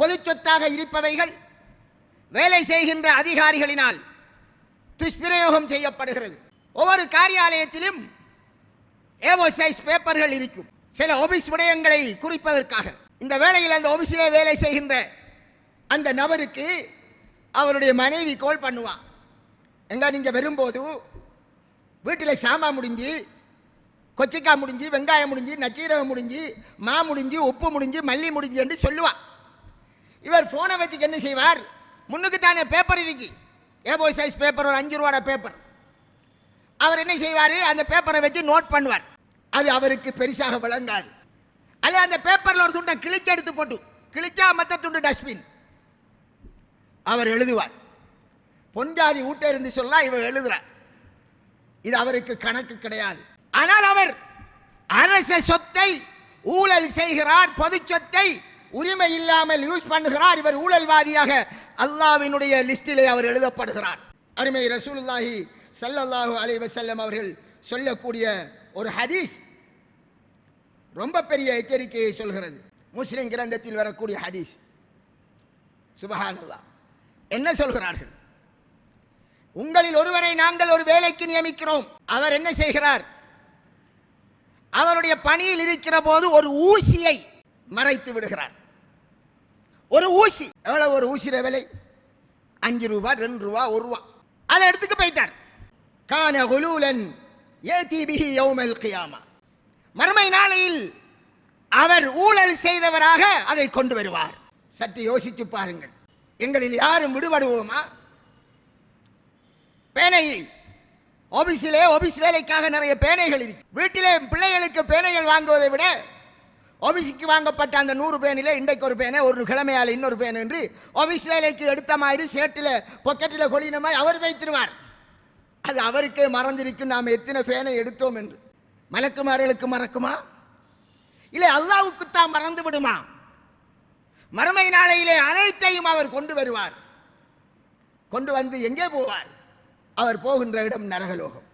பொது சொத்தாக இருப்பவைகள் வேலை செய்கின்ற அதிகாரிகளினால் துஷ்பிரயோகம் செய்யப்படுகிறது. ஒவ்வொரு காரியாலயத்திலும் A4 சைஸ் பேப்பர்கள் இருக்கும், சில ஆபீஸ் விடயங்களை குறிப்பதற்காக. இந்த வேளையில் அந்த ஆபீஸிலே வேலை செய்கின்ற அந்த நபருக்கு அவருடைய மனைவி கால் பண்ணுவான், எங்க நீங்க வரும்போது வீட்டில் சாமா முடிஞ்சு, கொச்சிக்காய் முடிஞ்சு, வெங்காயம் முடிஞ்சு, நச்சீரகம் முடிஞ்சு, மா முடிஞ்சு, உப்பு முடிஞ்சு, மல்லி முடிஞ்சு என்று சொல்லுவார். இவர் போனை வச்சுக்கு என்ன செய்வார், முன்னுக்கு தானே பேப்பர் இருக்கு, A4 சைஸ் பேப்பர், ஒரு 5 ரூபாய் பேப்பர். அவர் என்ன செய்வார், அந்த பேப்பரை வச்சு நோட் பண்ணுவார். அது அவருக்கு பெருசாக விளங்காது. அல்ல அந்த பேப்பரில் ஒரு துண்டை கிழிச்சு எடுத்து போட்டு, கிழிச்சா மற்ற துண்டு டஸ்ட்பின். அவர் எழுதுவார், பொஞ்சாதி ஊட்ட இருந்து சொல்ல இவர் எழுதுறார். இது அவருக்கு கணக்கு கிடையாது. ஆனால் அவர் அரச சொத்தை ஊழல் செய்கிறார், பொது சொத்தை உரிமை இல்லாமல் யூஸ் பண்ணுகிறார். இவர் ஊழல்வாதியாக அல்லாஹ்வினுடைய லிஸ்டிலே அவர் எழுதப்படுகிறார். அருமை ரசூலுல்லாஹி ஸல்லல்லாஹு அலைஹி வஸல்லம் அவர்கள் சொல்லக்கூடிய ஒரு ஹதீஸ் ரொம்ப பெரிய எச்சரிக்கையை சொல்கிறது. முஸ்லிம் கிரந்தத்தில் வரக்கூடிய ஹதீஸ். சுப்ஹானல்லாஹ். என்ன சொல்கிறார்கள், உங்களில் ஒருவரை நாங்கள் ஒரு வேலைக்கு நியமிக்கிறோம். அவர் என்ன செய்கிறார், அவருடைய பணியில் இருக்கிற போது ஒரு ஊசியை மறைத்து விடுகிறார். ஒரு ஊசி, எவ்வளவு ஒரு ஊசி விலை? 5 ரூபாய், 2 ரூபாய், 1 ரூபாய். அதை எடுத்துக்கு போயிட்டார். கான குலூலன் யதி பிஹி யௌமல் கியாமா. மறுமை நாளையில் அவர் ஊழல் செய்தவராக அதை கொண்டு வருவார். சற்று யோசித்து பாருங்கள், எங்களில் யாரும் விடுபடுவோமா? பேனை ஆபீஸிலே, ஆபீஸ் வேலைக்காக நிறைய பேனைகள் இருக்கு. வீட்டிலே பிள்ளைகளுக்கு பேனைகள் வாங்குவதை விட ஆபீஸுக்கு வாங்கப்பட்ட அந்த 100 பேனிலே இன்றைக்கு ஒரு பேனை, ஒரு கிழமையால் இன்னொரு பேனை என்று ஆபீஸ் வேலைக்கு எடுத்த மாதிரி சேட்டில் பொக்கெட்டில் கொளின மாதிரி அவர் வைத்திருவார். அது அவருக்கே மறந்திருக்கும் நாம் எத்தனை பேனை எடுத்தோம் என்று. மலக்குமார்களுக்கு மறக்குமா? இல்லை அல்லாஹ்வுக்குத்தான் மறந்து விடுமா? மறுமை நாளையிலே அனைத்தையும் அவர் கொண்டு வருவார். கொண்டு வந்து எங்கே போவார்? அவர் போகின்ற இடம் நரகலோகம்.